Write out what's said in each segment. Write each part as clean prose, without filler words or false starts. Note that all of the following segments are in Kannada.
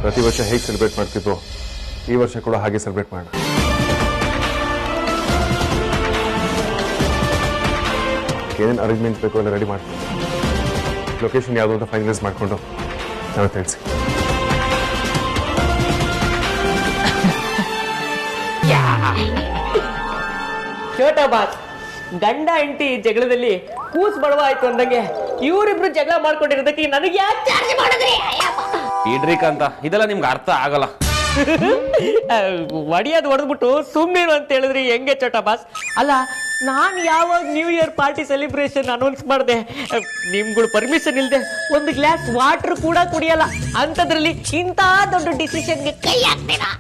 ಪ್ರತಿ ವರ್ಷ ಹೇಗೆ ಸೆಲೆಬ್ರೇಟ್ ಮಾಡ್ತಿದ್ವೋ ಈ ವರ್ಷ ಕೂಡ ಹಾಗೆ ಸೆಲೆಬ್ರೇಟ್ ಮಾಡೋಣ. ಏನೇನು ಅರೇಂಜ್ಮೆಂಟ್ಸ್ ಬೇಕು ಎಲ್ಲ ರೆಡಿ ಮಾಡ್ತೀವಿ. ಲೊಕೇಶನ್ ಯಾವುದು ಅಂತ ಫೈನಲೈಸ್ ಮಾಡಿಕೊಂಡು ನಾವು ತಿಳಿಸಿ. ಚೋಟಾ ಬಾಸ್, ಗಂಡ ಹೆಂಡತಿ ಜಗಳದಲ್ಲಿ ಕೂಸ್ ಬಡವ ಆಯ್ತು ಅಂದಂಗೆ ಇವರಿಬ್ರು ಜಗಳ ಮಾಡ್ಕೊಂಡಿರೋದಕ್ಕೆ ನನಗೆ ಯಾಕೆ ಚಾರ್ಜ್ ಮಾಡಿದ್ರಿ? ಇಡ್ರಿಕ್ ಅಂತ ಇದೆಲ್ಲ ನಿಮ್ಗೆ ಅರ್ಥ ಆಗಲ್ಲ. ಒಡಿಯೋದು ಹೊಡೆದ್ಬಿಟ್ಟು ಸುಮ್ಮನಿರು ಅಂತ ಹೇಳಿದ್ರಿ ಹೆಂಗೆ ಚೋಟಾ ಬಾಸ್? ಅಲ್ಲ, ನಾನು ಯಾವಾಗ new year party celebration announce ಮಾಡಿದೆ, ನಿಮ್ಗಳು ಪರ್ಮಿಷನ್ ಇಲ್ಲದೆ ಒಂದು ಗ್ಲಾಸ್ ವಾಟರ್ ಕೂಡ ಕುಡಿಯಲ್ಲ. ಅಂಥದ್ರಲ್ಲಿ ಇಂಥ ದೊಡ್ಡ ಡಿಸಿಷನ್ಗೆ ಕೈ ಹಾಕ್ತೀರಾ?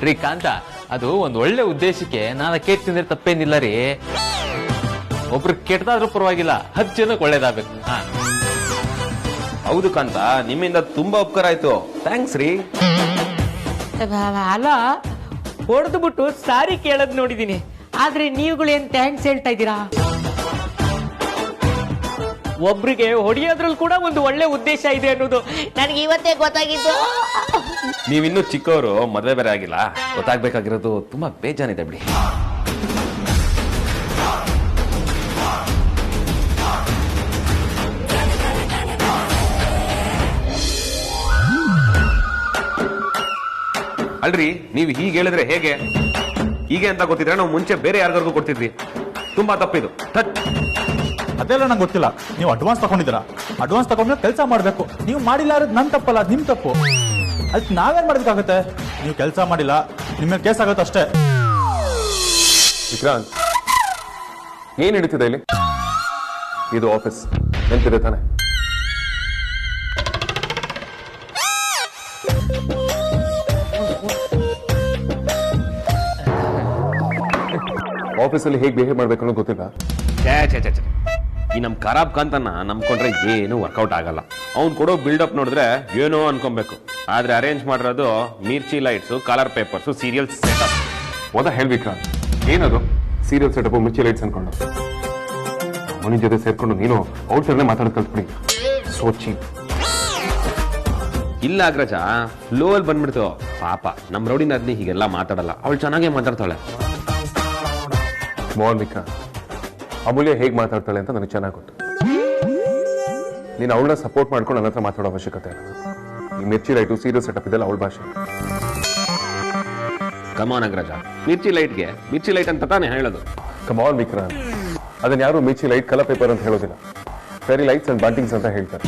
ರೀ ಕಾಂತ, ಅದು ಒಂದ್ ಒಳ್ಳೆ ಉದ್ದೇಶಕ್ಕೆ ನಾನು ಕೇಕ್ ತಿಂದ್ರೆ ತಪ್ಪೇನಿಲ್ಲ ರೀ. ಒಬ್ರು ಕೆಟ್ಟದಾದ್ರೂ ಪರವಾಗಿಲ್ಲ, 10 ಜನಕ್ಕೆ ಒಳ್ಳೇದಾಗಬೇಕು. ಹೌದು ಕಾಂತ, ನಿಮ್ಮಿಂದ ತುಂಬಾ ಉಪಕಾರ ಆಯ್ತು. ಥ್ಯಾಂಕ್ಸ್ ರೀ. ಅಲ್ಲ, ಹೊಡೆದ್ಬಿಟ್ಟು ಸಾರಿ ಕೇಳೋದ್ ನೋಡಿದೀನಿ, ಆದ್ರೆ ನೀವುಗಳೇನ್ ಥ್ಯಾಂಕ್ಸ್ ಹೇಳ್ತಾ ಇದ್ದೀರಾ? ಒಬ್ರಿಗೆ ಹೊಡೆಯೋದ್ರಲ್ಲಿ ಕೂಡ ಒಂದು ಒಳ್ಳೆ ಉದ್ದೇಶ ಇದೆ ಅನ್ನೋದು ನನಗೆ ಇವತ್ತೇ ಗೊತ್ತಾಗಿದ್ದು. ನೀವಿನ್ನೂ ಚಿಕ್ಕವರು, ಮದುವೆ ಬೇರೆ ಆಗಿಲ್ಲ, ಗೊತ್ತಾಗ್ಬೇಕಾಗಿರೋದು ತುಂಬಾ ಬೇಜಾನಿದೆ ಬಿಡಿ. ಅಲ್ರಿ, ನೀವು ಹೀಗೆ ಹೇಳಿದ್ರೆ ಹೇಗೆ? ಹೀಗೆ ಅಂತ ಗೊತ್ತಿದ್ರೆ ನಾವು ಮುಂಚೆ ಬೇರೆ ಯಾರಿಗಾರ್ಗೂ ಕೊಡ್ತಿದ್ವಿ. ತುಂಬಾ ತಪ್ಪಿದು. ಅದೆಲ್ಲ ನಂಗೆ ಗೊತ್ತಿಲ್ಲ. ನೀವು ಅಡ್ವಾನ್ಸ್ ತಗೊಂಡಿದ್ದೀರಾ, ಅಡ್ವಾನ್ಸ್ ತಗೊಂಡ್ಮೇಲೆ ಕೆಲಸ ಮಾಡಬೇಕು. ನೀವು ಮಾಡಿಲ್ಲ ಅಂದ್ರೆ ನನ್ನ ತಪ್ಪಲ್ಲ, ನಿಮ್ ತಪ್ಪು. ಅದಕ್ಕೆ ನಾವೇನ್ ಮಾಡ್ಬೇಕಾಗತ್ತೆ? ನೀವು ಕೆಲಸ ಮಾಡಿಲ್ಲ, ನಿಮ್ಮ ಕೇಸ್ ಆಗುತ್ತೆ ಅಷ್ಟೇ. ವಿಕ್ರಾಂತ್, ಏನ್ ನಡೀತಿದೆ ಇಲ್ಲಿ? ಇದು ಆಫೀಸ್, ನೆನಪಿದೆ ತಾನೆ? ಆಫೀಸಲ್ಲಿ ಹೇಗೆ ಬಿಹೇವ್ ಮಾಡ್ಬೇಕು ಅನ್ನೋದು ಗೊತ್ತಿಲ್ಲ. ಈ ನಮ್ ಖರಾಬ್ ಕಾಂತನ ನಂಬ್ಕೊಂಡ್ರೆ ಏನು ವರ್ಕೌಟ್ ಆಗಲ್ಲ. ಅವ್ನ್ ಕೊಡೋ ಬಿಲ್ಡಪ್ ನೋಡಿದ್ರೆ ಏನೋ ಅನ್ಕೊಬೇಕು. ಆದ್ರೆ ಅರೇಂಜ್ ಮಾಡಿರೋದು mirchi lights, colour papers, serial setup. ಓದಾ ಹೇಳ್ಬೇಕ್ರಾ? ಏನದು ಸೀರಿಯಲ್ ಸೆಟಪ್, ಮಿರ್ಚಿ ಲೈಟ್ಸ್ ಅನ್ಕೊಂಡು ಅವನ ಜೊತೆ ಸೇರ್ಕೊಂಡು ನೀನು ಅವ್ರ ಥರನೇ ಮಾತಾಡೋದು ಕಲ್ತ್ಬಿಡಿ. ಸೋಚಿ ಇಲ್ಲ ಅಗ್ರಜ, ಫ್ಲೋ ಅಲ್ಲಿ ಬಂದ್ಬಿಡ್ತು. ಪಾಪ ನಮ್ ರೌಡಿನ ಅದ್ನಿ ಹೀಗೆಲ್ಲ ಮಾತಾಡಲ್ಲ, ಅವಳು ಚೆನ್ನಾಗೇ ಮಾತಾಡ್ತಾಳೆ. ಮೋಹನ್ ವಿಕ್ರಾಂತ್, ಅಮೂಲ್ಯ ಹೇಗೆ ಮಾತಾಡ್ತಾಳೆ ಅಂತ ನನಗೆ ಚೆನ್ನಾಗಿ ಗೊತ್ತು. ನೀನು ಅವಳನ್ನ ಸಪೋರ್ಟ್ ಮಾಡ್ಕೊಂಡು ನನ್ನ ಹತ್ರ ಮಾತಾಡೋ ಅವಶ್ಯಕತೆ ಇಲ್ಲ. ಈ ಮಿರ್ಚಿ ಲೈಟು, ಸೀರಿಯಲ್ ಸೆಟಪ್ ಇದೆಲ್ಲ ಅವಳ ಭಾಷೆ. ಕಮಾನ್ ಅಗ್ರಜ, ಮಿರ್ಚಿ ಲೈಟ್ಗೆ ಮಿರ್ಚಿ ಲೈಟ್ ಅಂತ ತಾನೇ ಹೇಳೋದು. ಕಮಾನ್ ವಿಕ್ರಾಂತ್, ಅದನ್ನ ಯಾರು ಮಿರ್ಚಿ ಲೈಟ್, ಕಲರ್ ಪೇಪರ್ ಅಂತ ಹೇಳೋದಿಲ್ಲ. ಫೇರಿ ಲೈಟ್ಸ್ ಅಂಡ್ ಬಾಂಟಿಂಗ್ಸ್ ಅಂತ ಹೇಳ್ತಾರೆ.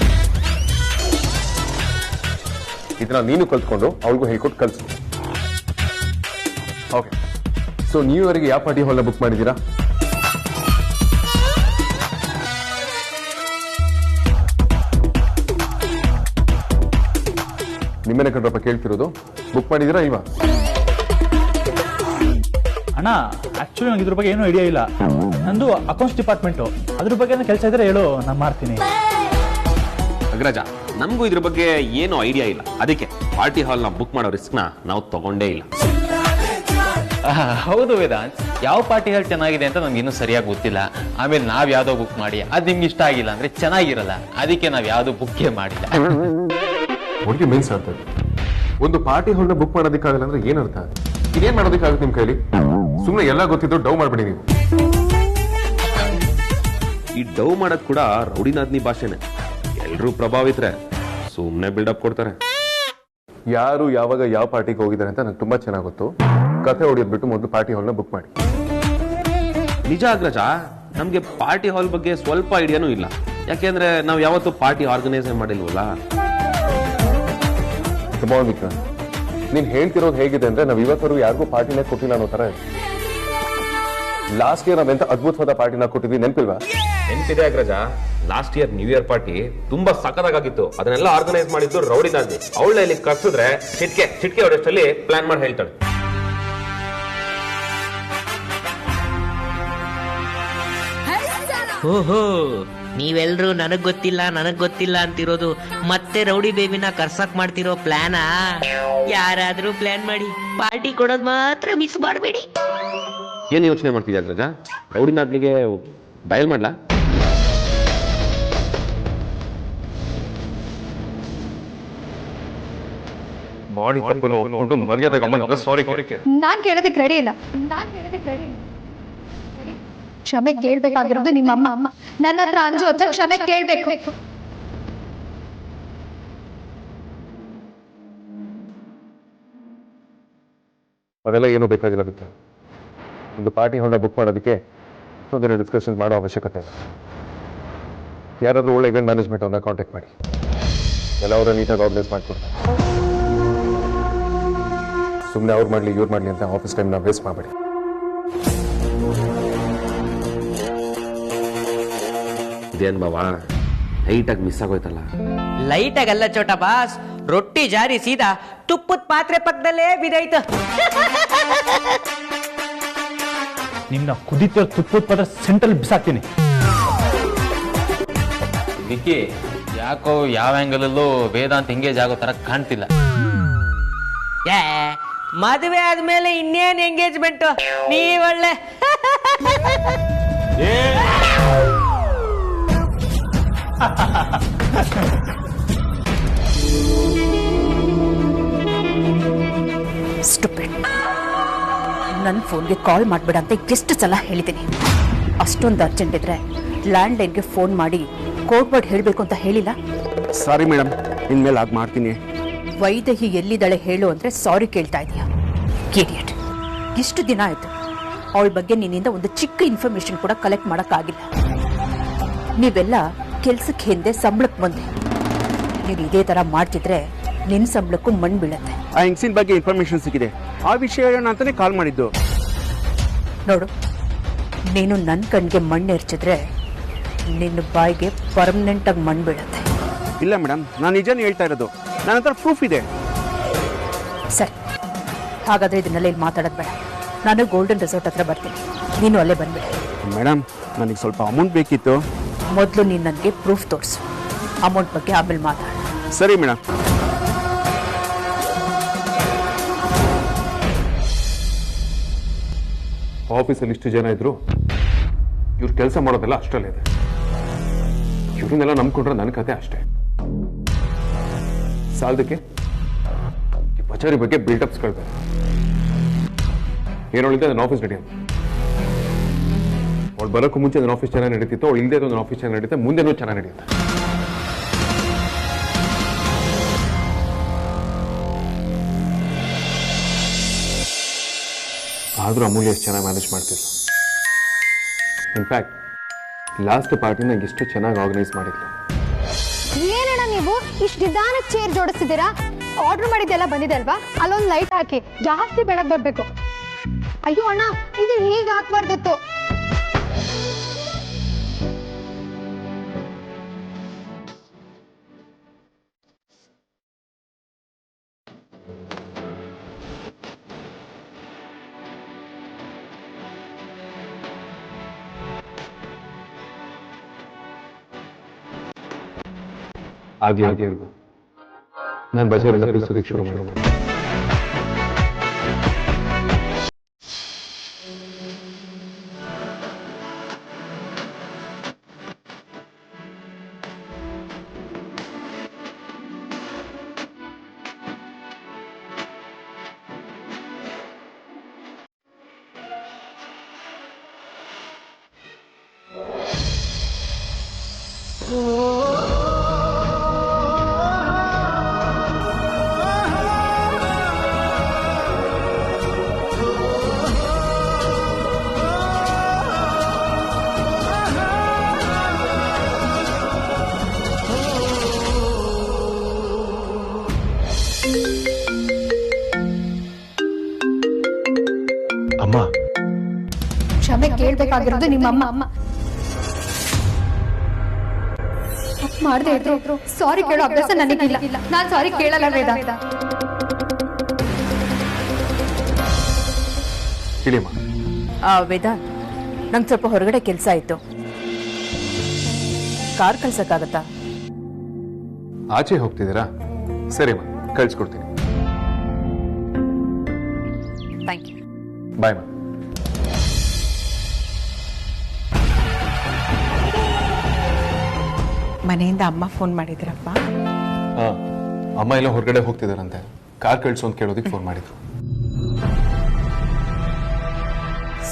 ಇದನ್ನ ನೀನು ಕಲ್ತ್ಕೊಂಡು ಅವಳಿಗೂ ಹೇಳ್ಕೊಟ್ಟು ಕಲ್ಸು. ಓಕೆ, ಸೊ ನ್ಯೂ ಇಯರ್ಗೆ ಯಾವ ಪಾರ್ಟಿ ಹಾಲ್ನ ಬುಕ್ ಮಾಡಿದ್ದೀರಾ? ನಿಮ್ಮನೆ ಕಡ್ರಪ್ಪ ಕೇಳ್ತಿರೋದು. ಬುಕ್ ಮಾಡಿದ್ದೀರಾ ಇಲ್ವಾ? ಅಣ್ಣ, ಆಕ್ಚುಲಿ ನಂಗೆ ಇದ್ರ ಬಗ್ಗೆ ಏನೂ ಐಡಿಯಾ ಇಲ್ಲ. ನಂದು ಅಕೌಂಟ್ಸ್ ಡಿಪಾರ್ಟ್ಮೆಂಟು, ಅದ್ರ ಬಗ್ಗೆ ಕೆಲಸ ಇದ್ರೆ ಹೇಳು, ನಾನು ಮಾಡ್ತೀನಿ. ಅಗ್ರಜ, ನಮಗೂ ಇದ್ರ ಬಗ್ಗೆ ಏನೂ ಐಡಿಯಾ ಇಲ್ಲ. ಅದಕ್ಕೆ ಪಾರ್ಟಿ ಹಾಲ್ನ ಬುಕ್ ಮಾಡೋ ರಿಸ್ಕ್ನ ನಾವು ತಗೊಂಡೇ ಇಲ್ಲ. ಹೌದು ವೇದಾಂತ್, ಯಾವ ಪಾರ್ಟಿ ಹಾಲ್ ಚೆನ್ನಾಗಿದೆ ಅಂತ ನಮ್ಗೆ ಇನ್ನೂ ಸರಿಯಾಗಿ ಗೊತ್ತಿಲ್ಲ. ಆಮೇಲೆ ನಾವ್ ಯಾವ್ದೋ ಬುಕ್ ಮಾಡಿ ಅದ್ ನಿಮ್ಗೆ ಇಷ್ಟ ಆಗಿಲ್ಲ ಅಂದ್ರೆ ಚೆನ್ನಾಗಿರಲ್ಲ. ಅದಕ್ಕೆ ನಾವ್ ಯಾವ್ದು ಬುಕ್ಕೇ ಮಾಡಿಲ್ಲ. ಹುಡುಗಿ ಮೀನ್ಸ್ ಅರ್ಥ ಒಂದು ಪಾರ್ಟಿ ಹಾಲ್ನ ಬುಕ್ ಮಾಡೋದಕ್ಕಾಗಲ್ಲ ಅಂದ್ರೆ ಏನರ್ಥ? ಇದೇನ್ ಮಾಡೋದಕ್ಕಾಗುತ್ತೆ ನಿಮ್ ಕೈಲಿ? ಸುಮ್ಮನೆ ಎಲ್ಲ ಗೊತ್ತಿದ್ದು ಡೌ ಮಾಡ್ಬಿಡಿ ನೀವು. ಈ ಡೌ ಮಾಡೋದ್ ಕೂಡ ರೌಡಿನಾದ್ನಿ ಭಾಷೆನೆ. ಎಲ್ರೂ ಪ್ರಭಾವಿತರೆ, ಸುಮ್ನೆ ಬಿಲ್ಡಪ್ ಕೊಡ್ತಾರೆ. ಯಾರು ಯಾವಾಗ ಯಾವ ಪಾರ್ಟಿಗೆ ಹೋಗಿದ್ದಾರೆ ಅಂತ ನಂಗೆ ತುಂಬಾ ಚೆನ್ನಾಗಿ ಗೊತ್ತು. ಕಥೆ ಹೊಡಿಯೋದ್ ಬಿಟ್ಟು ಮೊದಲು ಪಾರ್ಟಿ ಹಾಲ್ನ ಬುಕ್ ಮಾಡಿ. ನಿಜ ಅಗ್ರಜ, ನಮ್ಗೆ ಪಾರ್ಟಿ ಹಾಲ್ ಬಗ್ಗೆ ಸ್ವಲ್ಪ ಐಡಿಯಾನೂ ಇಲ್ಲ. ಯಾಕೆಂದ್ರೆ ನಾವು ಯಾವತ್ತೂ ಪಾರ್ಟಿ ಆರ್ಗನೈಸ್ ಮಾಡಿಲ್ವಲ್ಲ. ವಿಕ್ರಾಂತ್, ನೀನ್ ಹೇಳ್ತಿರೋದು ಹೇಗಿದೆ ಅಂದ್ರೆ ನಾವ್ ಇವತ್ತವರೆಗೂ ಯಾರಿಗೂ ಪಾರ್ಟಿನೇ ಕೊಟ್ಟಿಲ್ಲ ಅನ್ನೋ ತರ. ಲಾಸ್ಟ್ ಇಯರ್ ನಾವೆಂತ ಅದ್ಭುತವಾದ ಪಾರ್ಟಿನ ಕೊಟ್ಟಿದ್ವಿ, ನೆನಪಿಲ್ವಾ? ನೆನಪಿದೆ Agraja. Last year new year party ತುಂಬಾ ಸಖತ್ತಾಗಿತ್ತು. ಅದನ್ನೆಲ್ಲ ಆರ್ಗನೈಸ್ ಮಾಡಿದ್ದು ರೌಡಿನಾದ್ನಿ. ಅವಳ ಇಲ್ಲಿ ಕರ್ಸಿದ್ರೆ ಚಿಟ್ಕೆ ಹೊಡೆಷ್ಟಲ್ಲಿ ಪ್ಲಾನ್ ಮಾಡಿ ಹೇಳ್ತಾಳೆ. ಓಹೋ, ನೀವೆಲ್ರೂ ನನಗ್ ಗೊತ್ತಿಲ್ಲ ಅಂತಿರೋದು ಮತ್ತೆ ರೌಡಿ ಬೇಬಿನ ಕರ್ಸಕ್ ಮಾಡ್ತಿರೋ ಪ್ಲಾನಾ? ಯಾರಾದ್ರೂ ಪ್ಲಾನ್ ಮಾಡಿ ಪಾರ್ಟಿ ಕೊಡೋದ್ ಮಾತ್ರ ಮಿಸ್ ಮಾಡಬೇಡಿ. ಏನ್ ಯೋಚನೆ ಮಾಡ್ತಿದ್ಯಾ ಅಗ್ರಜ? ರೌಡಿನಾದ್ನಿಗೆ ಡಯಲ್ ಮಾಡ್ಲಾ? ಬಾಡಿ ತಪ್ಪು ಮರ್ಯಾದೆ ಸಾರಿ ನಾನ್ ಕೇಳೋದಕ್ಕೆ ರೆಡಿ ಇಲ್ಲ. ಕ್ಷಮೆ ಕೇಳ್ಬೇಕಾಗಿರೋದು ನಿಮ್ಮ ಅಮ್ಮ. ನನ್ನ ಹತ್ರ ಅಂಜು ಹತ್ರ ಕ್ಷಮೆ ಕೇಳ್ಬೇಕು. ಅದೆಲ್ಲ ಏನೂ ಬೇಕಾಗಿರುತ್ತೆ. ಒಂದು ಪಾರ್ಟಿ ಹೊಂಡ ಬುಕ್ ಮಾಡೋದಕ್ಕೆ ಒಂದಿನ ಡಿಸ್ಕಷನ್ ಮಾಡೋ ಅವಶ್ಯಕತೆ ಇಲ್ಲ. ಯಾರಾದರೂ ಒಳ್ಳೆ ಇವೆಂಟ್ ಮ್ಯಾನೇಜ್ಮೆಂಟ್ ಅವ್ರನ್ನ ಕಾಂಟ್ಯಾಕ್ಟ್ ಮಾಡಿ, ಎಲ್ಲ ಅವರ ನೀಟಾಗಿ ಆರ್ಗನೈಸ್ ಮಾಡಿಕೊಡ್ತಾರೆ. ಸುಮ್ಮನೆ ಅವ್ರು ಮಾಡಲಿ ಇವ್ರು ಮಾಡಲಿ ಅಂತ ಆಫೀಸ್ ಟೈಮ್ನ ವೇಸ್ಟ್ ಮಾಡಬೇಡಿ. ಇದೇನ್ ಬಾವಾ ಲೈಟಾಗಿ ಮಿಸ್ ಆಗೋಯ್ತಲ್ಲ. ಲೈಟ್ ಆಗಲ್ಲ ಚೋಟ ಬಾಸ್, ರೊಟ್ಟಿ ಜಾರಿ ಸೀದಾ ತುಪ್ಪದ ಪಾತ್ರೆ ಪಕ್ಕದಲ್ಲೇ ಬಿದೈತು. ನಿನ್ನ ಕುದಿತ ತುಪ್ಪದ ಪದ ಸೆಂಟ್ರಲ್ ಬಿಸಾಕ್ತೀನಿ. ವಿಕ್ಕಿ, ಯಾಕೋ ಯಾವ ಆಂಗಲ್ ಅಲ್ಲೂ ವೇದಾಂತ್ ಎಂಗೇಜ್ ಆಗೋ ತರ ಕಾಣ್ತಿಲ್ಲ. ಮದುವೆ ಆದ್ಮೇಲೆ ಇನ್ನೇನ್ ಎಂಗೇಜ್ಮೆಂಟ್, ನೀವೊಳ್ಳೆ ಸ್ಟುಪಿಡ್. ನನ್ನ ಫೋನ್ಗೆ ಕಾಲ್ ಮಾಡ್ಬೇಡ ಅಂತ ಎಷ್ಟು ಸಲ ಹೇಳಿದ್ದೀನಿ. ಅಷ್ಟೊಂದು ಅರ್ಜೆಂಟ್ ಇದ್ರೆ ಲ್ಯಾಂಡ್ ಲೈನ್ಗೆ ಫೋನ್ ಮಾಡಿ ಕೋಡ್ ವರ್ಡ್ ಹೇಳಬೇಕು ಅಂತ ಹೇಳಿಲ್ಲ? ಸಾರಿ ಮೇಡಮ್, ಇನ್ಮೇಲೆ ಆಗ ಮಾಡ್ತೀನಿ. ವೈದೇಹಿ ಎಲ್ಲಿದ್ದಾಳೆ ಹೇಳು ಅಂದ್ರೆ ಸಾರಿ ಕೇಳ್ತಾ ಇದೀಯ. ಇಡಿಯಟ್. ಇಷ್ಟು ದಿನ ಆಯ್ತು ಅವಳ ಬಗ್ಗೆ ನಿನ್ನಿಂದ ಒಂದು ಚಿಕ್ಕ ಇನ್ಫಾರ್ಮೇಶನ್ ಕೂಡ ಕಲೆಕ್ಟ್ ಮಾಡೋಕ್ಕಾಗಿಲ್ಲ. ನೀವೆಲ್ಲ ಕೆಲ್ಸಕ್ಕೆ ಹಿಂದೆ ಸಂಬಳಕ್ಕೆ ಬಂದೆ. ನೀವು ಇದೇ ತರ ಮಾಡ್ತಿದ್ರೆ ನಿನ್ನ ಸಂಬಳಕ್ಕೂ ಮಣ್ಣು ಬೀಳತ್ತೆ. ಆ ಹೆಂಗ್ಸಿನ ಬಗ್ಗೆ ಇನ್ಫಾರ್ಮೇಶನ್ ಸಿಕ್ಕಿದೆ, ಆ ವಿಷಯ ಹೇಳೋಣ ಅಂತಾನೆ ಕಾಲ್ ಮಾಡಿದ್ದು. ನೋಡು, ನೀನು ನನ್ನ ಕಣ್ಣಿಗೆ ಮಣ್ಣು ಎರಚಿದ್ರೆ ನಿನ್ನ ಬಾಯಿಗೆ ಪರ್ಮನೆಂಟ್ ಆಗಿ ಮಣ್ಣು ಬೀಳತ್ತೆ. ಇಲ್ಲ ಮೇಡಮ್, ನಾನು ನಿಜಾನೇ ಹೇಳ್ತಾ ಇರೋದು. ನನ್ನ ಹತ್ರ ಪ್ರೂಫ್ ಇದೆ. ಸರಿ, ಹಾಗಾದ್ರೆ ಇದನ್ನೆಲ್ಲ ಇಲ್ಲಿ ಮಾತಾಡೋದು ಬೇಡ. ನಾನು ಗೋಲ್ಡನ್ ರೆಸಾರ್ಟ್ ಹತ್ರ ಬರ್ತೀನಿ, ನೀನು ಅಲ್ಲೇ ಬಂದ್ಬಿಡ. ಮೇಡಮ್, ನನಗೆ ಸ್ವಲ್ಪ ಅಮೌಂಟ್ ಬೇಕಿತ್ತು. ಮೊದಲು ನೀನು ನನಗೆ ಪ್ರೂಫ್ ತೋರಿಸು, ಅಮೌಂಟ್ ಬಗ್ಗೆ ಆಮೇಲೆ ಮಾತಾಡ. ಸರಿ ಮೇಡಮ್. ಆಫೀಸಲ್ಲಿ ಇಷ್ಟು ಜನ ಇದ್ರು, ಇವ್ರು ಕೆಲಸ ಮಾಡೋದೆಲ್ಲ ಅಷ್ಟರಲ್ಲೇ ಇದೆ. ಇವ್ರನ್ನೆಲ್ಲ ನಂಬ್ಕೊಂಡ್ರೆ ನನ್ನ ಕತೆ ಅಷ್ಟೇ. ಸಾಲದಕ್ಕೆ ಈ ಪಚಾರಿ ಬಗ್ಗೆ ಬಿಲ್ಡಪ್ಸ್ ಕೇಳ್ತಾರೆ. ಏನೊಳಿದೆ ಅದನ್ನ ಆಫೀಸ್ ನಡೆಯೋದು. ಅವಳು ಬರೋಕ್ಕೂ ಮುಂಚೆ ಅದನ್ನ ಆಫೀಸ್ ಚೆನ್ನಾಗಿ ನಡೀತಿತ್ತು, ಅವಳು ಇಲ್ಲದೆ ಅದನ್ನ ಆಫೀಸ್ ಚೆನ್ನಾಗಿ ನಡೀತೆ, ಮುಂದೆನೂ ಚೆನ್ನಾಗಿ ನಡೆಯುತ್ತೆ. ಆದರೂ ಅಮೂಲ್ಯ ಎಷ್ಟು ಚೆನ್ನಾಗಿ ಮ್ಯಾನೇಜ್ ಮಾಡ್ತಿದ್ಲು. ಇನ್ಫ್ಯಾಕ್ಟ್ ಲಾಸ್ಟ್ ಪಾರ್ಟಿನ ಎಷ್ಟು ಚೆನ್ನಾಗಿ ಆರ್ಗನೈಸ್ ಮಾಡಿದ್ಲು. ಏನಣ್ಣ ನೀವು ಇಷ್ಟು ನಿಧಾನ ಚೇರ್ ಜೋಡಿಸಿದ್ದೀರಾ? ಆರ್ಡರ್ ಮಾಡಿದ್ದೆಲ್ಲ ಬಂದಿದೆ ಅಲ್ವಾ? ಅಲ್ಲೊಂದು ಲೈಟ್ ಹಾಕಿ, ಜಾಸ್ತಿ ಬೆಳಗ್ಗೆ ಬರ್ಬೇಕು. ಅಯ್ಯೋ ಅಣ್ಣ, ಇದು ಹೀಗೆ ಹಾಕ್ಬಾರ್ದಿತ್ತು. ಹಾಗೆ ಇರ್ಬೋದು. ನಾನು ಬಜಾರೆಲ್ಲ ಬಿಡಿಸೋದಕ್ಕೆ ಶುರು ಮಾಡೋದು. ಅಮ್ಮ, ಕ್ಷಮೆ ಕೇಳ್ಬೇಕಾಗಿರೋದು ನಿಮ್ಮ ಅಮ್ಮ. ಮಾಡದೆ ಇದ್ರು ಸಾರಿ ಕೇಳೋ ಅಭ್ಯಾಸ ನನಗಿಲ್ಲ. ನಾನು ಸಾರಿ ಕೇಳಲ್ಲ ವೇದಾಂತ. ವೇದಾಂತ್, ನಂಗೆ ಸ್ವಲ್ಪ ಹೊರಗಡೆ ಕೆಲಸ ಆಯ್ತು. ಕಾರ್ ಕಳ್ಸಕ್ಕಾಗತ್ತಾ? ಆಚೆ ಹೋಗ್ತಿದ್ದೀರಾ? ಸರಿ ಮಾ, ಕಳ್ಸ್ಕೊಡ್ತೀನಿ. Thank you. ಬಾಯ್ ಮಾ. ಮನೆಯಿಂದ ಅಮ್ಮ ಫೋನ್ ಮಾಡಿದ್ರಪ್ಪ. ಹಾಂ, ಅಮ್ಮ ಎಲ್ಲ ಹೊರಗಡೆ ಹೋಗ್ತಿದ್ದಾರಂತೆ. ಕಾರ್ ಕಳಿಸು ಅಂತ ಕೇಳೋದಕ್ಕೆ ಫೋನ್ ಮಾಡಿದ್ರು.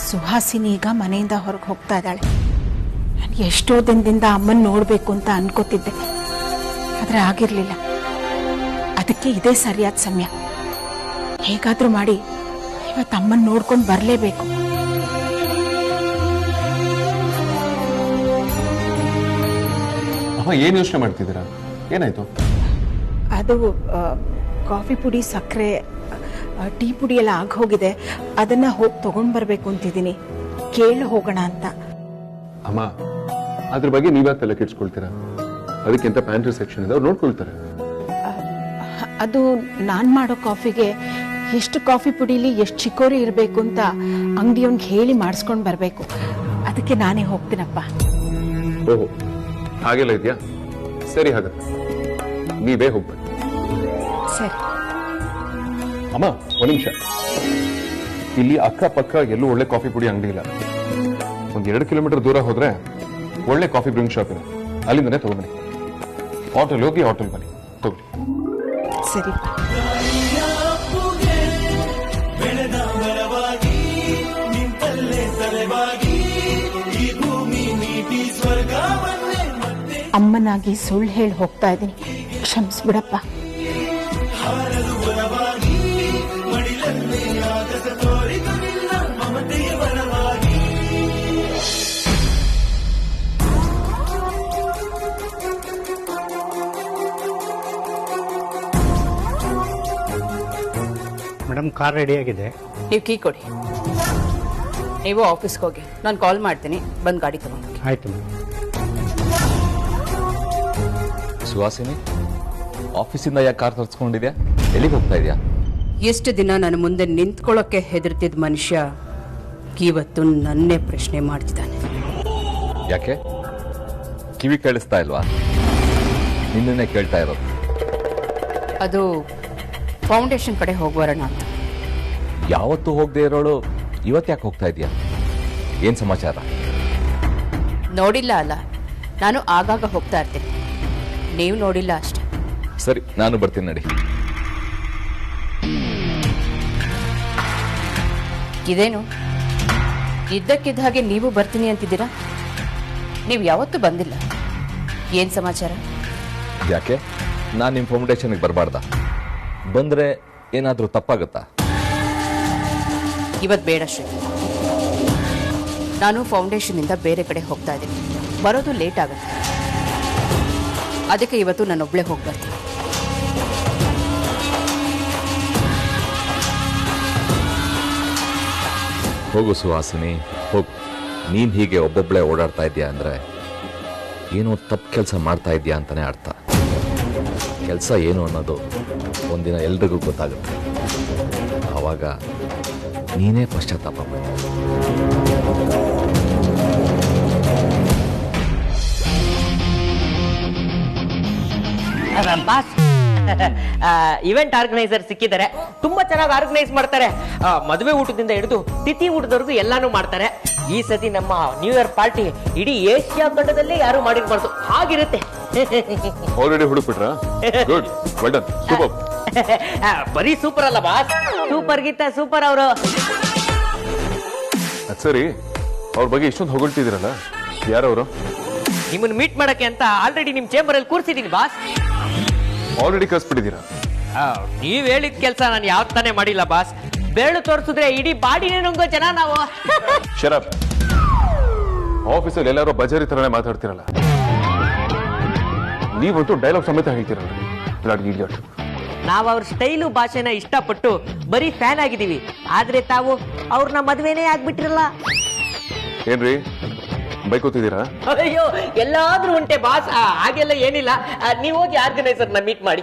ಸುಹಾಸಿನಿ ಈಗ ಮನೆಯಿಂದ ಹೊರಗೆ ಹೋಗ್ತಾ ಇದ್ದಾಳೆ. ನಾನು ಎಷ್ಟೋ ದಿನದಿಂದ ಅಮ್ಮನ ನೋಡಬೇಕು ಅಂತ ಅನ್ಕೋತಿದ್ದೆ, ಆದರೆ ಆಗಿರಲಿಲ್ಲ. ಅದಕ್ಕೆ ಇದೇ ಸರಿಯಾದ ಸಮಯ. ಹೇಗಾದ್ರೂ ಮಾಡಿ ಇವತ್ತು ಅಮ್ಮನ ನೋಡ್ಕೊಂಡು ಬರಲೇಬೇಕು. ಅಮ್ಮ ಏನು ಯೋಚನೆ ಮಾಡ್ತಿದ್ದೀರಾ? ಏನಾಯ್ತು? ಅದು ಕಾಫಿ ಪುಡಿ, ಸಕ್ಕರೆ, ಟೀ ಪುಡಿ ಎಲ್ಲ ಆಗಿ ಹೋಗಿದೆ. ಅದನ್ನ ಹೋಗಿ ತಗೊಂಡ್ ಬರ್ಬೇಕು ಅಂತಿದ್ದೀನಿ. ಕೇಳಿ ಹೋಗೋಣ ಅಂತ. ಅಮ್ಮ, ಅದ್ರ ಬಗ್ಗೆ ನೀವ್ಯಾಕೆ ತಲೆ ಕೆಡ್ಸ್ಕೊಳ್ತೀರಾ? ಅದಕ್ಕಿಂತ ಪ್ಯಾಂಟ್ರಿ ಸೆಕ್ಷನ್ ಇದೆ, ಅವ್ರು ನೋಡ್ಕೊಳ್ತಾರೆ. ಅದು ನಾನ್ ಮಾಡೋ ಕಾಫಿಗೆ ಎಷ್ಟು ಕಾಫಿ ಪುಡಿಲಿ ಎಷ್ಟು ಚಿಕೋರಿ ಇರಬೇಕು ಅಂತ ಅಂಗಡಿಯವ್ನಿಗೆ ಹೇಳಿ ಮಾಡಿಸ್ಕೊಂಡು ಬರಬೇಕು. ಅದಕ್ಕೆ ನಾನೇ ಹೋಗ್ತೀನಪ್ಪ. ಓಹೋ, ಹಾಗೆಲ್ಲ ಇದೆಯಾ? ಸರಿ, ಹಾಗಾದ್ರೆ ನೀವೇ ಹೋಗ್ಬೇಕು. ಸರಿ. ಅಮ್ಮ, ಒಂದು ನಿಮಿಷ. ಇಲ್ಲಿ ಅಕ್ಕಪಕ್ಕ ಎಲ್ಲೂ ಒಳ್ಳೆ ಕಾಫಿ ಪುಡಿ ಅಂಗಡಿ ಇಲ್ಲ. ಒಂದು 2 ಕಿಲೋಮೀಟರ್ ದೂರ ಹೋದ್ರೆ ಒಳ್ಳೆ ಕಾಫಿ ಬ್ರಿಂಗ್ ಶಾಪ್ ಇದೆ, ಅಲ್ಲಿಂದನೇ ತಗೊಂಡ್ಬನ್ನಿ. ಹೋಟೆಲ್ ಹೋಗಿ ಹೋಟೆಲ್ ಬನ್ನಿ, ತಗೊಳ್ಳಿ. ಸರಿ. ಅಮ್ಮನಾಗಿ ಸುಳ್ಳು ಹೇಳಿ ಹೋಗ್ತಾ ಇದ್ದೀನಿ, ಕ್ಷಮಿಸ್ಬಿಡಪ್ಪ. ಮೇಡಮ್, ಕಾರ್ ರೆಡಿ ಆಗಿದೆ. ನೀವು ಕೀ ಕೊಡಿ. ನೀವು ಆಫೀಸ್ಗೆ ಹೋಗಿ, ನಾನು ಕಾಲ್ ಮಾಡ್ತೀನಿ, ಬಂದು ಗಾಡಿ ತಗೊಂಡೋಗಿ. ಆಯ್ತು ಮೇಡಮ್. ಸುಹಾಸಿನಿ, ಆಫೀಸಿಂದ ಯಾಕೆ ಕಾರ್ ತರಿಸ್ಕೊಂಡಿದ್ಯಾ? ಎಲ್ಲಿಗೆ ಹೋಗ್ತಾ ಇದೆಯಾ? ಎಷ್ಟು ದಿನ ನನ್ನ ಮುಂದೆ ನಿಂತ್ಕೊಳ್ಳೋಕೆ ಹೆದರ್ತಿದ್ದ ಮನುಷ್ಯ ಇವತ್ತು ನನ್ನೇ ಪ್ರಶ್ನೆ ಮಾಡ್ತಿದ್ದಾನೆ. ಯಾಕೆ? ಕಿವಿ ಕೇಳಿಸ್ತಾ ಇಲ್ವಾ? ನಿನ್ನೆ ಕೇಳ್ತಾ ಇರೋದು. ಅದು ಫೌಂಡೇಶನ್ ಕಡೆ ಹೋಗ್ಬರೋಣ ಅಂತ. ಯಾವತ್ತೂ ಹೋಗದೆ ಇರೋಳು ಇವತ್ತು ಯಾಕೆ ಹೋಗ್ತಾ ಇದೆಯಾ? ಏನು ಸಮಾಚಾರ? ನೋಡಿಲ್ಲ ಅಲ್ಲ, ನಾನು ಆಗಾಗ ಹೋಗ್ತಾ ಇರ್ತೀನಿ, ನೀವು ನೋಡಿಲ್ಲ ಅಷ್ಟೆ. ಸರಿ, ನಾನು ಬರ್ತೀನಿ ನಡಿ. ಇದೇನು ಇದ್ದಕ್ಕಿದ್ದ ಹಾಗೆ ನೀವು ಬರ್ತೀನಿ ಅಂತಿದ್ದೀರಾ? ನೀವು ಯಾವತ್ತೂ ಬಂದಿಲ್ಲ. ಏನ್ ಸಮಾಚಾರ? ಯಾಕೆ? ನಾನು ನಿಮ್ಮ ಫೌಂಡೇಶನ್ಗೆ ಬರಬಾರ್ದ? ಬಂದರೆ ಏನಾದರೂ ತಪ್ಪಾಗುತ್ತಾ? ಇವತ್ತು ಬೇಡ ಶ್ರೀ. ನಾನು ಫೌಂಡೇಶನ್ನಿಂದ ಬೇರೆ ಕಡೆ ಹೋಗ್ತಾ ಇದ್ದೀನಿ, ಬರೋದು ಲೇಟ್ ಆಗುತ್ತೆ. ಅದಕ್ಕೆ ಇವತ್ತು ನಾನೊಬ್ಳೆ ಹೋಗಿ ಬರ್ತೀನಿ. ಹೋಗು ಸುಹಾಸಿನಿ, ಹೋಗು. ನೀನು ಹೀಗೆ ಒಬ್ಬೊಬ್ಬಳೇ ಓಡಾಡ್ತಾ ಇದೆಯಾ ಅಂದರೆ ಏನೋ ತಪ್ಪು ಕೆಲಸ ಮಾಡ್ತಾ ಇದೆಯಾ ಅಂತಲೇ ಅರ್ಥ. ಕೆಲಸ ಏನು ಅನ್ನೋದು ಒಂದಿನ ಎಲ್ರಿಗೂ ಗೊತ್ತಾಗುತ್ತೆ. ಆವಾಗ ನೀನೇ ಪಶ್ಚಾತ್ತಾಪ ಮಾಡಿ. ಬಾಸ್, ಇವೆಂಟ್ ಆರ್ಗನೈಸರ್ ಸಿಕ್ಕಿದ್ದಾರೆ. ತುಂಬಾ ಚೆನ್ನಾಗಿ ಆರ್ಗನೈಸ್ ಮಾಡ್ತಾರೆ. ಮದುವೆ ಊಟದಿಂದ ಹಿಡಿದು ತಿಥಿ ಊಟದವರೆಗೂ ಎಲ್ಲಾನು ಮಾಡ್ತಾರೆ. ಈ ಸತಿ ನಮ್ಮ ನ್ಯೂ ಇಯರ್ ಪಾರ್ಟಿ ಇಡೀ ಏಷ್ಯಾ ಖಂಡದಲ್ಲೇ ಯಾರು ಮಾಡಿರ್ಬಾರ್ದು ಹಾಗಿರುತ್ತೆ. ಆಲ್ರೆಡಿ ಹುಡುಕ್ಬಿಟ್ರಾ? Good, well done, super. ಬರೀ ಸೂಪರ್ ಅಲ್ಲ ಬಾಸ್, ಸೂಪರ್ ಗಿತ್ತ ಸೂಪರ್ ಅವರು. ಅದ್ ಸರಿ, ಅವ್ರ ಬಗ್ಗೆ ಇಷ್ಟೊಂದು ಹೊಗಳ್ತಿದ್ದೀರಲ್ಲ, ಯಾರವರು? ನಿಮ್ಮನ್ನ ಮೀಟ್ ಮಾಡಕ್ಕೆ ಅಂತ ಆಲ್ರೆಡಿ ನಿಮ್ ಚೇಂಬರ್ ಅಲ್ಲಿ ಕೂರ್ಸಿದೀನಿ ಬಾಸ್. ಆಲ್ರೆಡಿ ಕಳ್ಸ್ಬಿಟ್ಟಿದ್ದೀರಾ? ನೀವ್ ಹೇಳಿದ ಕೆಲಸ ನಾನು ಯಾವ ತಾನೇ ಮಾಡಿಲ್ಲ ಬಾಸ್. ಬೆರಳು ತೋರಿಸಿದ್ರೆ ಇಡೀ ಬಾಡಿನೇ ನುಂಗೋ ಜನ ನಾವು. ಶರಪ್, ಆಫೀಸಲ್ಲಿ ಎಲ್ಲಾರು ಬಜಾರಿ ತರನೇ ಮಾತಾಡ್ತಿರಲ್ಲ, ನೀವಂತೂ ಡೈಲಾಗ್ ಸಮೇತ ಹೇಳ್ತಿರಲ್ಲ. ನಾವು ಅವ್ರ ಸ್ಟೈಲು ಭಾಷೆನ ಇಷ್ಟಪಟ್ಟು ಬರೀ ಫ್ಯಾನ್ ಆಗಿದ್ದೀವಿ. ಆದ್ರೆ ತಾವು ಅವ್ರನ್ನ ಮದ್ವೆನೇ ಆಗ್ಬಿಟ್ಟಿರಲ್ಲ. ಏನ್ರಿ ಬೈಕೋತಿದ್ದೀರಾ? ಅಯ್ಯೋ, ಎಲ್ಲಾದ್ರೂ ಉಂಟೆ ಬಾಸ್, ಹಾಗೆಲ್ಲ ಏನಿಲ್ಲ. ನೀವು ಹೋಗಿ ಆರ್ಗನೈಸರ್ ನ ಮೀಟ್ ಮಾಡಿ.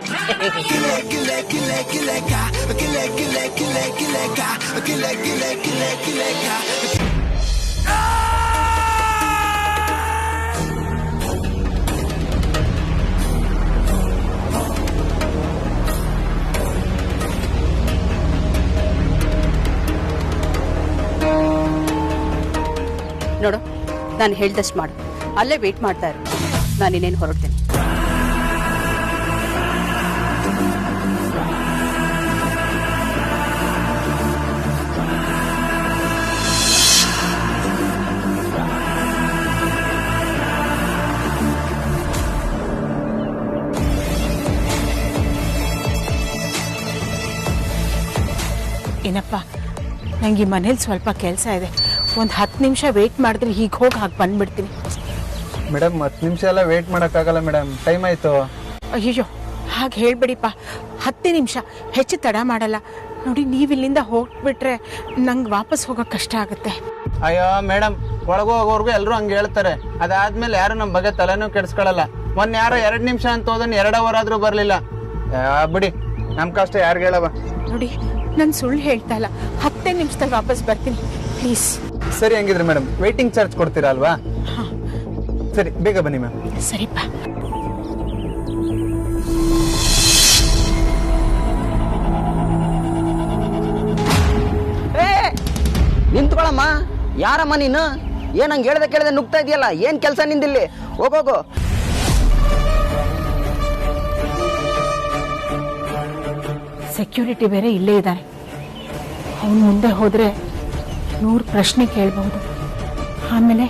ನೋಡು, ನಾನು ಹೇಳ್ದಷ್ಟು ಮಾಡು. ಅಲ್ಲೇ ವೇಟ್ ಮಾಡ್ತಾ ಇರು, ನಾನು ಇನ್ನೇನು ಹೊರಡ್ತೇನೆ. ಏನಪ್ಪ, ನಂಗೆ ಈ ಮನೇಲಿ ಸ್ವಲ್ಪ ಕೆಲಸ ಇದೆ. ಒಂದು 10 ನಿಮಿಷ ವೆಯ್ಟ್ ಮಾಡಿದ್ರೆ ಹೀಗೆ ಹೋಗಿ ಹಾಗೆ ಬಂದ್ಬಿಡ್ತೀನಿ. ಮೇಡಮ್ 10 ನಿಮಿಷ ಎಲ್ಲ ವೇಟ್ ಮಾಡೋಕ್ಕಾಗಲ್ಲ ಮೇಡಮ್, ಟೈಮ್ ಆಯಿತು. ಅಯ್ಯೋ ಹಾಗೆ ಹೇಳ್ಬೇಡಿಪ್ಪ, 10 ನಿಮಿಷ ಹೆಚ್ಚು ತಡ ಮಾಡಲ್ಲ. ನೋಡಿ, ನೀವು ಇಲ್ಲಿಂದ ಹೋಗ್ಬಿಟ್ರೆ ನಂಗೆ ವಾಪಸ್ ಹೋಗೋಕೆ ಕಷ್ಟ ಆಗುತ್ತೆ. ಅಯ್ಯೋ ಮೇಡಮ್, ಒಳಗೆ ಹೋಗೋರ್ಗು ಎಲ್ಲರೂ ಹಂಗೆ ಹೇಳ್ತಾರೆ. ಅದಾದ್ಮೇಲೆ ಯಾರು ನಮ್ಮ ಬಗ್ಗೆ ತಲೆನೂ ಕೆಡಿಸ್ಕೊಳ್ಳಲ್ಲ. ಮೊನ್ನೆ ಯಾರೋ 2 ನಿಮಿಷ ಅಂತ ಹೋದನ್ 2 ಅವರ್ ಆದ್ರೂ ಬರಲಿಲ್ಲ. ಬಿಡಿ, ನಮ್ಮ ಕಷ್ಟ ಯಾರಿಗೆ ಹೇಳವ. ನೋಡಿ, ನಾನು ಸುಳ್ಳು ಹೇಳ್ತಾ ಇಲ್ಲ, 10 ನಿಮಿಷದಲ್ಲಿ ವಾಪಸ್ ಬರ್ತೀನಿ, ಪ್ಲೀಸ್. ಸರಿ, ಹಂಗಿದ್ರೆ ಮೇಡಮ್ ವೇಟಿಂಗ್ ಚಾರ್ಜ್ ಕೊಡ್ತೀರಾ ಅಲ್ವಾ? ಸರಿ, ಬೇಗ ಬನ್ನಿ ಮ್ಯಾಮ್. ಸರಿಪ್ಪ. ನಿಂತ್ಕೊಳಮ್ಮ. ಯಾರಮ್ಮ ನೀನು? ಏನ್ ಹಂಗೆ ಹೇಳ್ದೆ ಕೇಳ್ದೆ ನುಗ್ತಾ ಇದೆಯಲ್ಲ, ಏನ್ ಕೆಲಸ ನಿಂದಿಲ್ಲಿ? ಹೋಗೋಗು. ಸೆಕ್ಯೂರಿಟಿ ಬೇರೆ ಇಲ್ಲೇ ಇದ್ದಾರೆ. ಅವನು ಮುಂದೆ ಹೋದ್ರೆ 100 ಪ್ರಶ್ನೆ ಕೇಳಬಹುದು. ಆಮೇಲೆ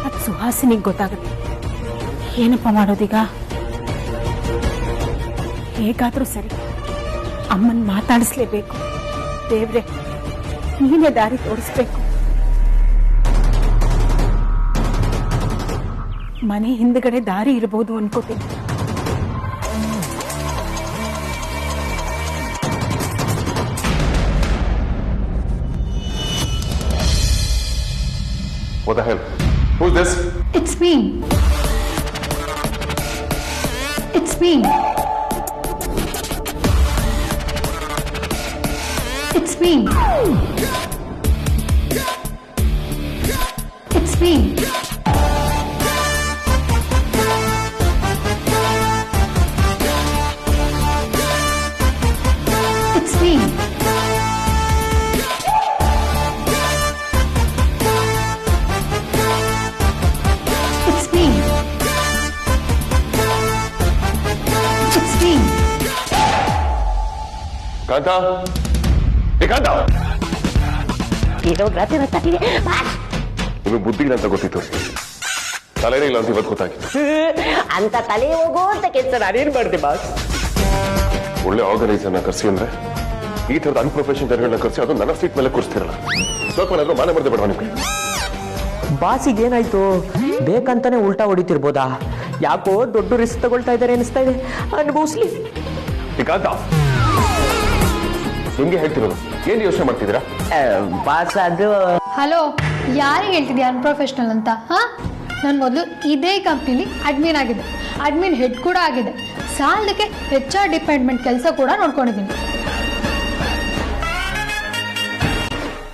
ಅದು ಸುಹಾಸಿನಿಗೆ ಗೊತ್ತಾಗುತ್ತೆ. ಏನಪ್ಪ ಮಾಡೋದೀಗ? ಹೇಗಾದ್ರೂ ಸರಿ, ಅಮ್ಮನ್ ಮಾತಾಡಿಸ್ಲೇಬೇಕು. ದೇವ್ರೆ, ನೀನೇ ದಾರಿ ತೋರಿಸ್ಬೇಕು. ಮನೆ ಹಿಂದ್ಗಡೆ ದಾರಿ ಇರಬಹುದು ಅನ್ಕೋತೀನಿ. What the hell? Who's this? It's me. It's me. It's me. It's me. It's me. It's me. It's me. ಕಾಂತ, ಏ ಕಾಂತ, ನಿಮಗೆ ಬುದ್ಧಿಗೆ ಅಂತ ಗೊತ್ತಿತ್ತು, ತಲೆನೇ ಇಲ್ಲ ಅಂತ ಇವತ್ತು ಗೊತ್ತಾಗಿತ್ತು. ಅಂತ ತಲೆ ಹೋಗೋ ಅಂತ ಕೆಲಸ ನಾನೇನ್ ಮಾಡ್ದೆ ಬಾಸ್? ಒಳ್ಳೆ ಆರ್ಗನೈಸರ್ನ ಕರ್ಸಿ ಅಂದ್ರೆ ಈ ತರದ ಅನ್ಪ್ರೊಫೆಷನ್ ಜನಗಳನ್ನ ಕರ್ಸಿ ಅದು ನನ್ನ ಸೀಟ್ ಮೇಲೆ ಕೂರಿಸ್ತಿರಲ್ಲ. ಸ್ವಲ್ಪ ಏನಾದ್ರೂ ಮಾನ ಮರ್ದೆ ಬೇಡ ನಿಮ್ಗೆ. ಬಾಸಿಗೆ ಏನಾಯ್ತು? ಬೇಕಂತಾನೆ ಉಲ್ಟಾ ಹೊಡಿತಿರ್ಬೋದಾ? ಯಾಕೋ ದೊಡ್ಡ ರಿಸ್ಕ್ ತಗೊಳ್ತಾ ಇದ್ದಾರೆ ಅನಿಸ್ತಾ ಇದೆ. ಅನುಭವಿಸ್ಲಿ. ಈ ಕಾಂತ, ನಿಮ್ಗೆ ಹೇಳ್ತಿರೋದು, ಏನ್ ಯೋಚನೆ ಮಾಡ್ತಿದ್ದೀರಾ? ಬಾಸ್ ಅದು ಹಲೋ, ಯಾರಿಗೆ ಹೇಳ್ತಿದ್ಯಾ ಅನ್ಪ್ರೊಫೆಷನಲ್ ಅಂತ? ಹಾ, ನಾನು ಮೊದಲು ಇದೇ ಕಂಪ್ನಿಲಿ ಅಡ್ಮಿನ್ ಆಗಿದೆ, ಅಡ್ಮಿನ್ ಹೆಡ್ ಕೂಡ ಆಗಿದೆ. ಸಾಲದಕ್ಕೆ HR ಡಿಪಾರ್ಟ್ಮೆಂಟ್ ಕೆಲಸ ಕೂಡ ನೋಡ್ಕೊಂಡಿದ್ದೀನಿ.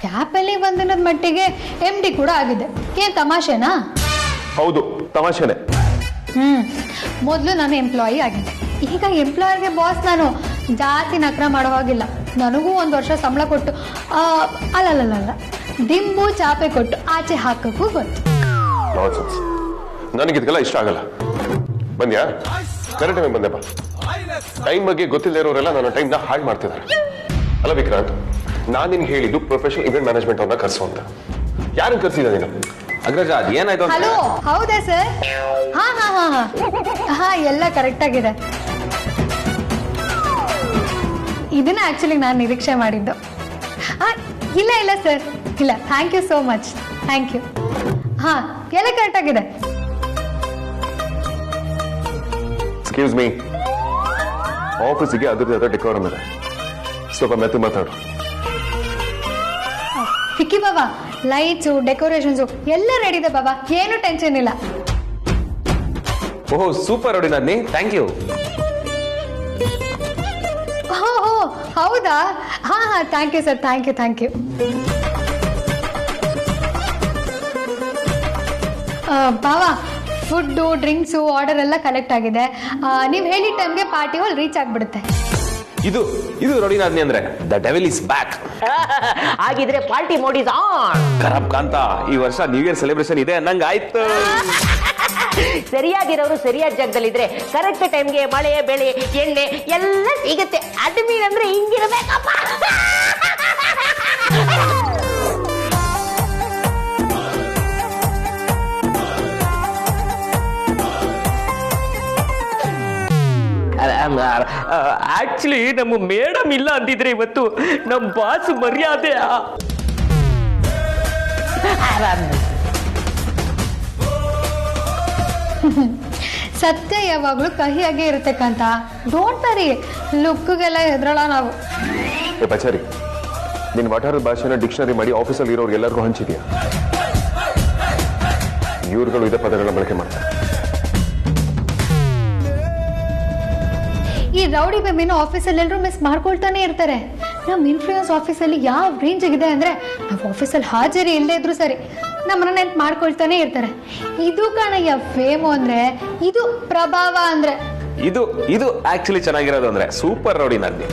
ಕ್ಯಾಪಲ್ಲಿ ಒಂದಿನದ ಮಟ್ಟಿಗೆ MD ಕೂಡ ಆಗಿದೆ. ಏನ್ ತಮಾಷೆನಾ? ಹೌದು, ತಮಾಷೆನೆ. ಮೊದಲು ನಾನು ಎಂಪ್ಲಾಯಿ ಆಗಿದ್ದೆ, ಈಗ ಎಂಪ್ಲಾಯರ್ಗೆ ಬಾಸ್. ನಾನು ಜಾಸ್ತಿ ನಕ್ರ ಮಾಡೋ ಹಾಗಿಲ್ಲ. ನನಗೂ 1 ವರ್ಷ ಸಂಬಳ ಕೊಟ್ಟು ಅಲ್ಲಲ್ಲ ದಿಂಬು ಚಾಪೆ ಕೊಟ್ಟು ಆಚೆ ಹಾಕಕ್ಕೂ ಗೊತ್ತು. ನನಗೆ ಇದಕ್ಕೆಲ್ಲ ಇಷ್ಟ ಆಗಲ್ಲ. ಬಂದ್ಯಾ? Correct time ಬಂದೆಪ್ಪ. ಟೈಮ್ ಬಗ್ಗೆ ಗೊತ್ತಿಲ್ಲದೆ ಇರೋರೆಲ್ಲ ನನ್ನ ಟೈಮ್ನ ಹಾಳು ಮಾಡ್ತಿದ್ದಾರೆ. ಅಲ್ಲ ವಿಕ್ರಾಂತ್, ನಾನು ನಿನ್ಗೆ ಹೇಳಿದ್ದು ಪ್ರೊಫೆಷನಲ್ ಇವೆಂಟ್ ಮ್ಯಾನೇಜ್ಮೆಂಟ್ ಅವ್ರನ್ನ ಕರ್ಸು ಅಂತ. ಯಾರನ್ನು ಕರ್ಸಿದ ನೀನು? ಅಗ್ರಜ, ಅದ್ ಏನಾಯ್ತು? ಹಲೋ, ಹೌದಾ ಸರ್? ಹಾ, ಎಲ್ಲ ಕರೆಕ್ಟ್ ಆಗಿದೆ. ಇದನ್ನ ಆಕ್ಚುಲಿ ನಾನು ನಿರೀಕ್ಷೆ ಮಾಡಿದ್ದು. ಇಲ್ಲ ಸರ್, ಇಲ್ಲ. Thank you so much. Thank you. ಹಾ, ಎಲ್ಲ ಕರೆಕ್ಟ್ ಆಗಿದೆ. ಎಕ್ಸ್ಕ್ಯೂಸ್ ಮೀ, ಆಫೀಸಿಗೆ ಅದ್ರದ್ದು ಡೆಕೋರಮ್ ಇದೆ, ಸ್ವಲ್ಪ ಮೆತ್ತು ಮಾತಾಡು. ಫಿಕ್ಕಿ ಬಾಬಾ, ಲೈಟ್ಸು ಡೆಕೋರೇಷನ್ಸು ಎಲ್ಲ ರೆಡಿ ಇದೆ ಬಾಬಾ, ಏನು ಟೆನ್ಷನ್ ಇಲ್ಲ. ಓಹ್, ಸೂಪರ್ ನೋಡಿ ನನ್ನಿ, ಥ್ಯಾಂಕ್ ಯು. ಹೌದಾ? ಹಾ, thank you sir, thank you. ಬಾವಾ, ಫುಡ್ಡು ಡ್ರಿಂಕ್ಸು ಆರ್ಡರ್ ಎಲ್ಲ ಕಲೆಕ್ಟ್ ಆಗಿದೆ. ನೀವು ಹೇಳಿದ ಟೈಮ್ಗೆ ಪಾರ್ಟಿ ಹಾಲ್ ರೀಚ್ ಆಗ್ಬಿಡುತ್ತೆ. ಇದು ನೋಡಿ ನಾದ್ನಿ ಅಂದ್ರೆ ದ ಡೆವಿಲ್ ಇಸ್ ಬ್ಯಾಕ್. ಆಗಿದ್ರೆ ಪಾರ್ಟಿ ಮೋಡ್ ಇಸ್ ಆನ್. ಖರಾಬ್ ಕಾಂತ, ಈ ವರ್ಷ ನ್ಯೂ ಇಯರ್ ಸೆಲೆಬ್ರೇಷನ್ ಇದೆ ಅನ್ನಂಗ ಆಯ್ತು. ಸರಿಯಾಗಿರೋರು ಸರಿಯಾದ ಜಾಗದಲ್ಲಿದ್ರೆ ಕರೆಕ್ಟ್ ಟೈಮ್ಗೆ ಮಳೆ ಬೆಳೆ ಎಣ್ಣೆ ಎಲ್ಲ ಸಿಗುತ್ತೆ. ಅಡ್ಮಿನ್ ಅಂದ್ರೆ ಹಿಂಗಿರ್ಬೇಕಪ್ಪ. ಆಕ್ಚುಲಿ ನಮ್ಮ ಮೇಡಮ್ ಇಲ್ಲ ಅಂದಿದ್ರೆ ಇವತ್ತು ನಮ್ಮ ಬಾಸ್ ಮರ್ಯಾದೆ ಸತ್ಯ ಯಾವಾಗ್ಲೂ ಕಹಿಯಾಗೆ ಇರತಕ್ಕಂತ ಡೋಂಟ್ ವರಿ ಲುಕ್ಗೆಲ್ಲ ಹೆದ್ರಲ್ಲ ನಾವು. ಏ ಪಚಾರಿ, ನಿನ್ನ ವಠಾರದ ಭಾಷೆನ ಡಿಕ್ಷನರಿ ಮಾಡಿ ಆಫೀಸಲ್ಲಿ ಇರೋರ್ಗೆಲ್ಲರಿಗೂ ಹಂಚಿದ್ಯಾ? ಇವ್ರುಗಳು ಇದೇ ಪದಗಳನ್ನ ಬಳಕೆ ಮಾಡ್ತಾರೆ. ಈ ರೌಡಿ ಬೆಮ್ಮಿನ ಆಫೀಸಲ್ಲಿ ಎಲ್ಲರೂ ಮಿಸ್ ಮಾಡ್ಕೊಳ್ತಾನೆ ಇರ್ತಾರೆ. ನಮ್ಮ ಇನ್ಫ್ಲೂಯೆನ್ಸ್ ಆಫೀಸಲ್ಲಿ ಯಾವ ರೇಂಜಿಗಿದೆ ಅಂದ್ರೆ ನಾವು ಆಫೀಸಲ್ಲಿ ಹಾಜರಿ ಇಲ್ಲದೆ ಇದ್ರು ಸರಿ ನಮ್ಮನ್ನ ನೆನ್ಪು ಮಾಡ್ಕೊಳ್ತಾನೆ ಇರ್ತಾರೆ. ಇದು ಕಣಯ್ಯ ಫೇಮು ಅಂದ್ರೆ, ಇದು ಪ್ರಭಾವ ಅಂದ್ರೆ. ಇದು ಆಕ್ಚುಲಿ ಚೆನ್ನಾಗಿರೋದು ಅಂದ್ರೆ ಸೂಪರ್ ರೌಡಿ ನಂದಿ.